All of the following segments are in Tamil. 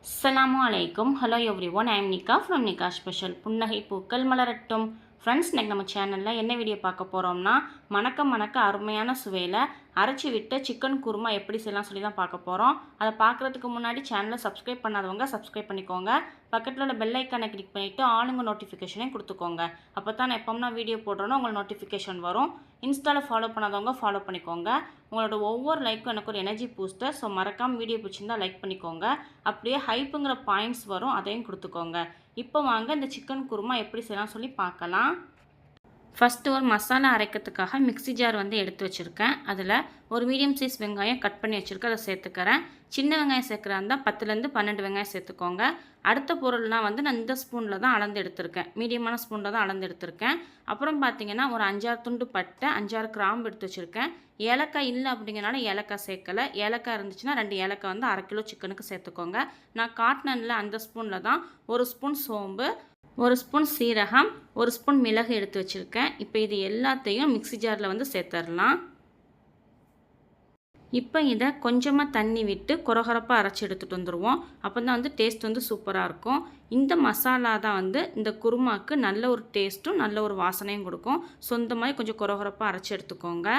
அஸ்ஸலாமு அலைக்கும். Hello everyone, I am nikah from nikah special. புன்னகை பூக்கள் மலரட்டும். ஃப்ரெண்ட்ஸ், இன்றைக்கி நம்ம சேனலில் என்ன வீடியோ பார்க்க போகிறோம்னா, மணக்க அருமையான சுவையில் அரைச்சி விட்ட சிக்கன் குருமா எப்படி செய்யலாம் சொல்லி தான் பார்க்க போகிறோம். அதை பார்க்குறதுக்கு முன்னாடி சேனலை சப்ஸ்கிரைப் பண்ணாதவங்க சப்ஸ்கிரைப் பண்ணிக்கோங்க. பக்கத்தில் உள்ள பெல் ஐக்கானை கிளிக் பண்ணிவிட்டு ஆளுங்க நோட்டிஃபிகேஷனையும் கொடுத்துக்கோங்க. அப்போ தான் நான் எப்போம்னா வீடியோ போடுறோன்னா உங்களுக்கு நோட்டிஃபிகேஷன் வரும். இன்ஸ்டாவில் ஃபாலோ பண்ணாதவங்க ஃபாலோ பண்ணிக்கோங்க. உங்களோட ஒவ்வொரு லைக்கும் எனக்கு ஒரு எனர்ஜி பூஸ்டர். ஸோ மறக்காமல் வீடியோ பிடிச்சிருந்தால் லைக் பண்ணிக்கோங்க. அப்படியே ஹைப்புங்கிற பாயிண்ட்ஸ் வரும், அதையும் கொடுத்துக்கோங்க. இப்போ வாங்க இந்த சிக்கன் குருமா எப்படி செய்யலாம் சொல்லி பார்க்கலாம். ஃபஸ்ட்டு ஒரு மசாலா அரைக்கிறதுக்காக மிக்ஸி ஜார் எடுத்து வச்சுருக்கேன். அதில் ஒரு மீடியம் சைஸ் வெங்காயம் கட் பண்ணி வச்சுருக்கேன், அதை சேர்த்துக்கிறேன். சின்ன வெங்காயம் சேர்க்குறா இருந்தால் 10லேருந்து 12 வெங்காயம் சேர்த்துக்கோங்க. அடுத்த பொருள்லாம் நான் இந்த ஸ்பூனில் தான் அளந்து எடுத்திருக்கேன், மீடியமான ஸ்பூனில் தான் அளந்து எடுத்திருக்கேன். அப்புறம் பார்த்திங்கன்னா ஒரு 5-6 துண்டு பட்டை, 5-6 கிராம்பு எடுத்து வச்சுருக்கேன். ஏலக்காய் இல்லை அப்படிங்கிறனால ஏலக்காய் சேர்க்கலை. ஏலக்காய் இருந்துச்சுன்னா 2 ஏலக்காய் 1/2 கிலோ சிக்கனுக்கு சேர்த்துக்கோங்க. நான் காட்டினேன்ல அந்த ஸ்பூனில் தான் 1 ஸ்பூன் சோம்பு, 1 ஸ்பூன் சீரகம், 1 ஸ்பூன் மிளகு எடுத்து வச்சுருக்கேன். இப்போ இது எல்லாத்தையும் மிக்ஸி ஜாரில் சேர்த்துடலாம். இப்போ இதை கொஞ்சமாக தண்ணி விட்டு கொரகொரப்பாக அரைச்சி எடுத்துகிட்டு வந்துடுவோம். அப்போ தான் டேஸ்ட் சூப்பராக இருக்கும். இந்த மசாலா தான் இந்த குருமாவுக்கு நல்ல ஒரு டேஸ்ட்டும் நல்ல ஒரு வாசனையும் கொடுக்கும். சொந்தமாக கொஞ்சம் கொரகொரப்பாக அரைச்சி எடுத்துக்கோங்க.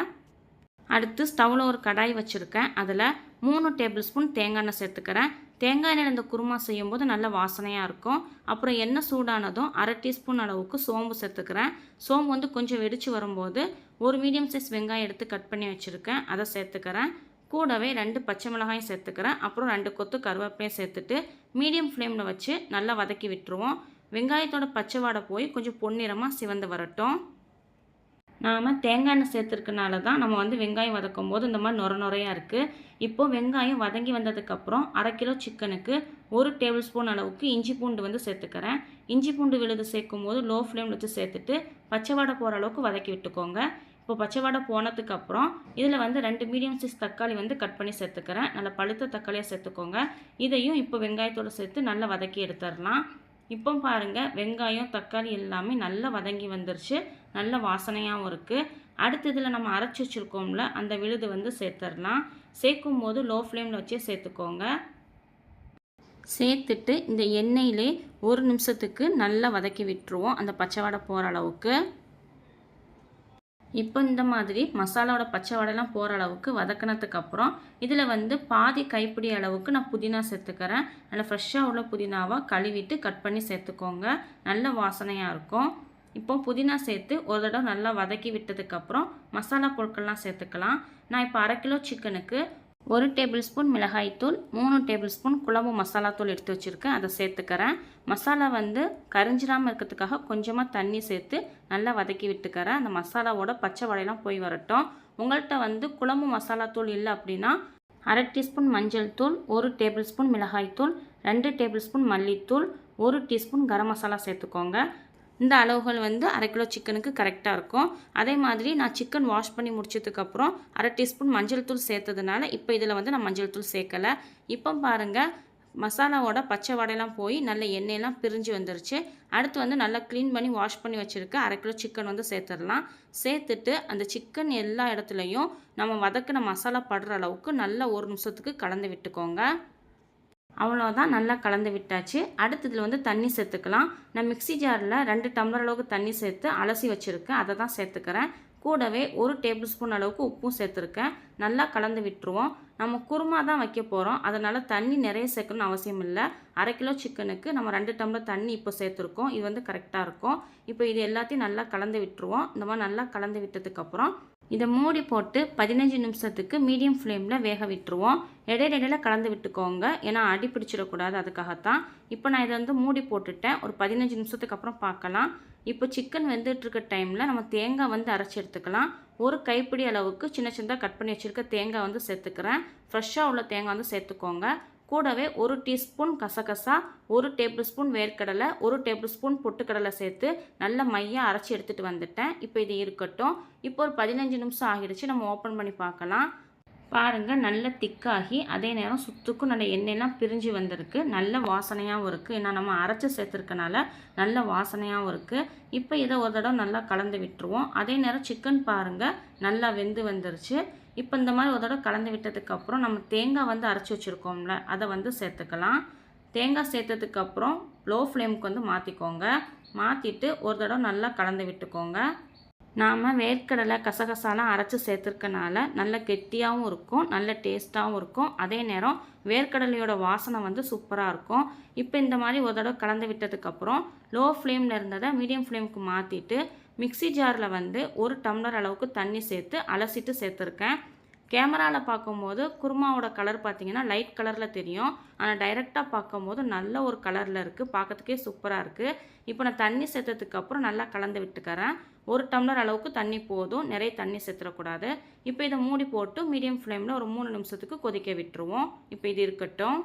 அடுத்து ஸ்டவ்வில் ஒரு கடாய் வச்சுருக்கேன். அதில் 3 டேபிள் ஸ்பூன் தேங்காய் எண்ணெய் சேர்த்துக்கிறேன். தேங்காய் எண்ணெயில் இந்த குருமா செய்யும்போது நல்ல வாசனையாக இருக்கும். அப்புறம் எண்ணெய் சூடானதும் 1/2 டீஸ்பூன் அளவுக்கு சோம்பு சேர்த்துக்கிறேன். சோம்பு கொஞ்சம் வெடித்து வரும்போது ஒரு மீடியம் சைஸ் வெங்காயம் எடுத்து கட் பண்ணி வச்சுருக்கேன், அதை சேர்த்துக்கிறேன். கூடவே 2 பச்சை மிளகாயும் சேர்த்துக்கிறேன். அப்புறம் 2 கொத்து கருவேப்பிலையும் சேர்த்துட்டு மீடியம் ஃப்ளேமில் வச்சு நல்லா வதக்கி விட்டுருவோம். வெங்காயத்தோட பச்சை வாடை போய் கொஞ்சம் பொன்னிறமாக சிவந்து வரட்டும். நாம் தேங்காய் எண்ணெய் சேர்த்துருக்கனால தான் நம்ம வெங்காயம் வதக்கும் போது இந்த மாதிரி நுரையாக இருக்குது. இப்போது வெங்காயம் வதங்கி வந்ததுக்கப்புறம் 1/2 கிலோ சிக்கனுக்கு 1 டேபிள் ஸ்பூன் அளவுக்கு இஞ்சி பூண்டு சேர்த்துக்கிறேன். இஞ்சி பூண்டு விழுது சேர்க்கும் போது லோ ஃப்ளேமில் வச்சு சேர்த்துட்டு பச்சை வாடை போகிற அளவுக்கு வதக்கி விட்டுக்கோங்க. இப்போ பச்சை வாடை போனதுக்கப்புறம் இதில் 2 மீடியம் சைஸ் தக்காளி கட் பண்ணி சேர்த்துக்கிறேன். நல்லா பழுத்த தக்காளியாக சேர்த்துக்கோங்க. இதையும் இப்போ வெங்காயத்தோடு சேர்த்து நல்லா வதக்கி எடுத்துடலாம். இப்போ பாருங்கள், வெங்காயம் தக்காளி எல்லாமே நல்லா வதங்கி வந்துருச்சு, நல்ல வாசனையாகவும் இருக்குது. அடுத்து இதில் நம்ம அரைச்சி வச்சுருக்கோம்ல அந்த விழுது சேர்த்துடலாம். சேர்க்கும் போது லோ ஃப்ளேமில் வச்சே சேர்த்துக்கோங்க. சேர்த்துட்டு இந்த எண்ணெயிலே 1 நிமிஷத்துக்கு நல்லா வதக்கி விட்டுருவோம், அந்த பச்சை வாடை போகிற அளவுக்கு. இப்போ இந்த மாதிரி மசாலாவோட பச்சை வாடைலாம் போகிற அளவுக்கு வதக்கினதுக்கப்புறம் இதில் பாதி கைப்பிடி அளவுக்கு நான் புதினா சேர்த்துக்கிறேன். நல்லா ஃப்ரெஷ்ஷாக உள்ள புதினாவாக கழுவிட்டு கட் பண்ணி சேர்த்துக்கோங்க, நல்ல வாசனையாக இருக்கும். இப்போ புதினா சேர்த்து ஒரு தடவை நல்லா வதக்கி விட்டதுக்கப்புறம் மசாலா பொருட்கள்லாம் சேர்த்துக்கலாம். நான் இப்போ 1/2 கிலோ சிக்கனுக்கு 1 டேபிள் ஸ்பூன் மிளகாய்த்தூள், 3 டேபிள் ஸ்பூன் குழம்பு மசாலா தூள் எடுத்து வச்சுருக்கேன், அதை சேர்த்துக்கிறேன். மசாலா கரிஞ்சிடாமல் இருக்கிறதுக்காக கொஞ்சமாக தண்ணி சேர்த்து நல்லா வதக்கி விட்டுக்கிறேன். அந்த மசாலாவோட பச்சை வாடையெல்லாம் போய் வரட்டும். உங்கள்கிட்ட குழம்பு மசாலா தூள் இல்லை அப்படின்னா 1/2 டீஸ்பூன் மஞ்சள் தூள், 1 டேபிள் ஸ்பூன் மிளகாய்த்தூள், 2 டேபிள் ஸ்பூன் மல்லித்தூள், 1 டீஸ்பூன் கரம் மசாலா சேர்த்துக்கோங்க. இந்த அளவுகள் 1/2 கிலோ சிக்கனுக்கு கரெக்டாக இருக்கும். அதே மாதிரி நான் சிக்கன் வாஷ் பண்ணி முடிச்சதுக்கப்புறம் 1/2 டீஸ்பூன் மஞ்சள் தூள் சேர்த்ததுனால இப்போ இதில் நான் மஞ்சள் தூள் சேர்க்கலை. இப்போ பாருங்கள், மசாலாவோட பச்சை வாடையெல்லாம் போய் நல்ல எண்ணெயெல்லாம் பிரிஞ்சு வந்துருச்சு. அடுத்து நல்லா க்ளீன் பண்ணி வாஷ் பண்ணி வச்சுருக்க 1/2 கிலோ சிக்கன் சேர்த்துடலாம். சேர்த்துட்டு அந்த சிக்கன் எல்லா இடத்துலையும் நம்ம வதக்கின மசாலா படுற அளவுக்கு நல்லா 1 நிமிஷத்துக்கு கலந்து விட்டுக்கோங்க. அவ்வளோதான், நல்லா கலந்து விட்டாச்சு. அடுத்து இதில் தண்ணி சேர்த்துக்கலாம். நான் மிக்ஸி ஜாரில் 2 டம்ளர் அளவுக்கு தண்ணி சேர்த்து அலசி வச்சுருக்கேன், அதை தான் சேர்த்துக்கிறேன். கூடவே 1 டேபிள் ஸ்பூன் அளவுக்கு உப்பும் சேர்த்துருக்கேன். நல்லா கலந்து விட்டுருவோம். நம்ம குருமா தான் வைக்க போகிறோம், அதனால் தண்ணி நிறைய சேர்க்கணும்னு அவசியம் இல்லை. 1/2 கிலோ சிக்கனுக்கு நம்ம 2 டம்ளர் தண்ணி இப்போ சேர்த்துருக்கோம், இது கரெக்டாக இருக்கும். இப்போ இது எல்லாத்தையும் நல்லா கலந்து விட்டுருவோம். இந்த மாதிரி நல்லா கலந்து விட்டதுக்கப்புறம் இதை மூடி போட்டு 15 நிமிஷத்துக்கு மீடியம் ஃப்ளேமில் வேக விட்டுருவோம். இடையில கலந்து விட்டுக்கோங்க, ஏன்னா அடி பிடிச்சிடக்கூடாது, அதுக்காகத்தான். இப்போ நான் இதை மூடி போட்டுட்டேன். ஒரு 15 நிமிஷத்துக்கு அப்புறம் பார்க்கலாம். இப்போ சிக்கன் வெந்துட்டுருக்க டைமில் நம்ம தேங்காய் அரைச்சி எடுத்துக்கலாம். ஒரு கைப்பிடி அளவுக்கு சின்ன சின்னதாக கட் பண்ணி வச்சுருக்க தேங்காய் சேர்த்துக்கிறேன். ஃப்ரெஷ்ஷாக உள்ள தேங்காய் சேர்த்துக்கோங்க. கூடவே 1 டீஸ்பூன் கசகசா, 1 டேபிள் ஸ்பூன் வேர்க்கடலை, 1 டேபிள் ஸ்பூன் பொட்டுக்கடலை சேர்த்து நல்ல மையாக அரைச்சி எடுத்துகிட்டு வந்துட்டேன். இப்போ இது இருக்கட்டும். இப்போ ஒரு 15 நிமிஷம் ஆகிடுச்சு, நம்ம ஓப்பன் பண்ணி பார்க்கலாம். பாருங்கள், நல்ல திக்காகி அதே நேரம் சுத்துக்கும் நல்ல எண்ணெயெல்லாம் பிரிஞ்சு வந்திருக்கு, நல்ல வாசனையாகவும் இருக்குது. ஏன்னா நம்ம அரைச்சி சேர்த்துருக்கனால நல்ல வாசனையாகவும் இருக்குது. இப்போ இதை ஒரு தடவை நல்லா கலந்து விட்டுருவோம். அதே நேரம் சிக்கன் பாருங்கள் நல்லா வெந்து வந்துருச்சு. இப்போ இந்த மாதிரி ஒரு தடவை கலந்து விட்டதுக்கப்புறம் நம்ம தேங்காய் அரைச்சி வச்சுருக்கோம்ல அதை சேர்த்துக்கலாம். தேங்காய் சேர்த்ததுக்கப்புறம் லோ ஃப்ளேமுக்கு வந்து மாற்றிக்கோங்க. மாற்றிட்டு ஒரு தடவை நல்லா கலந்து விட்டுக்கோங்க. நாம் வேர்க்கடலை கசகசாலாம் அரைச்சி சேர்த்துருக்கனால நல்ல கெட்டியாகவும் இருக்கும், நல்ல டேஸ்ட்டாகவும் இருக்கும். அதே நேரம் வேர்க்கடலையோட வாசனை வந்து சூப்பராக இருக்கும். இப்போ இந்த மாதிரி ஒரு தடவை கலந்து விட்டதுக்கப்புறம் லோ ஃப்ளேமில் இருந்ததை மீடியம் ஃப்ளேமுக்கு மாற்றிட்டு மிக்ஸி ஜாரில் வந்து 1 டம்ளர் அளவுக்கு தண்ணி சேர்த்து அலசிட்டு சேர்த்துருக்கேன். கேமராவில் பார்க்கும்போது குருமாவோட கலர் பார்த்திங்கன்னா லைட் கலரில் தெரியும். ஆனால் டைரெக்டாக பார்க்கும்போது நல்ல ஒரு கலரில் இருக்குது, பார்க்கறதுக்கே சூப்பராக இருக்குது. இப்போ நான் தண்ணி சேர்த்ததுக்கப்புறம் நல்லா கலந்து விட்டுக்கிறேன். 1 டம்ளர் அளவுக்கு தண்ணி போதும், நிறைய தண்ணி சேர்த்துடக்கூடாது. இப்போ இதை மூடி போட்டு மீடியம் ஃப்ளேமில் ஒரு 3 நிமிஷத்துக்கு கொதிக்க விட்டுருவோம். இப்போ இது இருக்கட்டும்.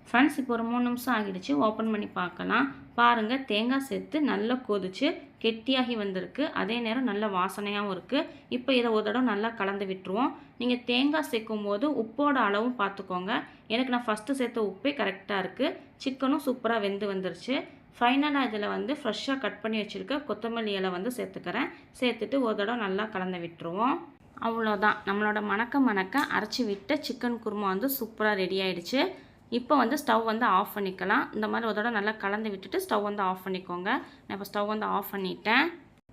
ஃப்ரெண்ட்ஸ், இப்போ ஒரு 3 நிமிஷம் ஆகிடுச்சு. ஓப்பன் பண்ணி பார்க்கலாம். பாருங்கள், தேங்காய் சேர்த்து நல்லா கொதிச்சு கெட்டியாகி வந்திருக்கு. அதே நேரம் நல்ல வாசனையாகவும் இருக்குது. இப்போ இதை ஒரு தடவை நல்லா கலந்து விட்டுருவோம். நீங்கள் தேங்காய் சேர்க்கும் போது உப்போட அளவும் பார்த்துக்கோங்க. எனக்கு நான் ஃபஸ்ட்டு சேர்த்த உப்பே கரெக்டாக இருக்குது. சிக்கனும் சூப்பராக வெந்து வந்துருச்சு. ஃபைனலாக இதில் வந்து ஃப்ரெஷ்ஷாக கட் பண்ணி வச்சுருக்க கொத்தமல்லி இலை வந்து சேர்த்துக்கிறேன். சேர்த்துட்டு ஒரு தடவை நல்லா கலந்து விட்டுருவோம். அவ்வளோதான், நம்மளோட மணக்க அரைச்சி விட்ட சிக்கன் குருமா வந்து சூப்பராக ரெடி ஆகிடுச்சு. இப்போ வந்து ஸ்டவ் வந்து ஆஃப் பண்ணிக்கலாம். இந்த மாதிரி ஒரு தடவை நல்லா கலந்து விட்டுட்டு ஸ்டவ் வந்து ஆஃப் பண்ணிக்கோங்க. நான் இப்போ ஸ்டவ் வந்து ஆஃப் பண்ணிட்டேன்.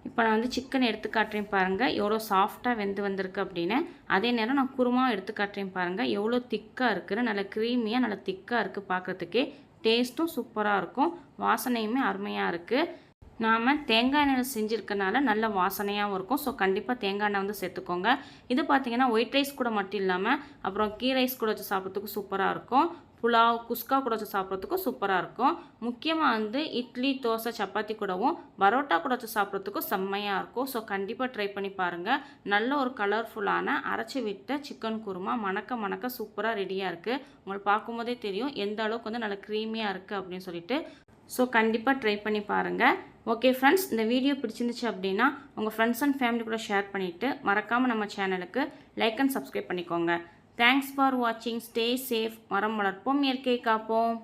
இப்போ நான் வந்து சிக்கன் எடுத்து காட்டுறேன் பாருங்கள், எவ்வளோ சாஃப்டாக வெந்து வந்திருக்கு அப்படின்னு. அதே நேரம் நான் குருமா எடுத்து காட்டுறேன் பாருங்கள், எவ்வளோ திக்காக இருக்குது. நல்லா க்ரீமியாக நல்லா திக்காக இருக்குது. பார்க்குறதுக்கே டேஸ்ட்டும் சூப்பராக இருக்கும், வாசனையுமே அருமையாக இருக்குது. நாம் தேங்காய் எண்ணெயில் செஞ்சுருக்கனால நல்ல வாசனையாகவும் இருக்கும். ஸோ கண்டிப்பாக தேங்காய் எண்ணெய் வந்து சேர்த்துக்கோங்க. இது பார்த்திங்கன்னா ஒயிட் ரைஸ் கூட மட்டும் இல்லாமல் அப்புறம் கீ ரைஸ் கூட வச்சு சாப்பிட்றதுக்கு சூப்பராக இருக்கும். புலாவ், குஸ்கா கூட வச்சு சாப்பிட்றதுக்கும் சூப்பராக இருக்கும். முக்கியமாக வந்து இட்லி, தோசை, சப்பாத்தி கூடவும் பரோட்டா கூட வச்சு சாப்பிட்றதுக்கும் செம்மையாக இருக்கும். ஸோ கண்டிப்பாக ட்ரை பண்ணி பாருங்கள். நல்ல ஒரு கலர்ஃபுல்லான அரைச்சி விட்ட சிக்கன் குருமா மணக்க சூப்பராக ரெடியாக இருக்குது. உங்களுக்கு பார்க்கும்போதே தெரியும் எந்த அளவுக்கு வந்து நல்லா க்ரீமியாக இருக்குது அப்படின்னு சொல்லிட்டு. ஸோ கண்டிப்பாக ட்ரை பண்ணி பாருங்கள். ஓகே ஃப்ரெண்ட்ஸ், இந்த வீடியோ பிடிச்சிருந்துச்சு அப்படின்னா உங்கள் ஃப்ரெண்ட்ஸ் அண்ட் ஃபேமிலி கூட ஷேர் பண்ணிவிட்டு மறக்காமல் நம்ம சேனலுக்கு லைக் அண்ட் சப்ஸ்கிரைப் பண்ணிக்கோங்க. தேங்க்ஸ் ஃபார் வாட்சிங். Stay safe. மரம் வளர்ப்போம், இயற்கையை காப்போம்.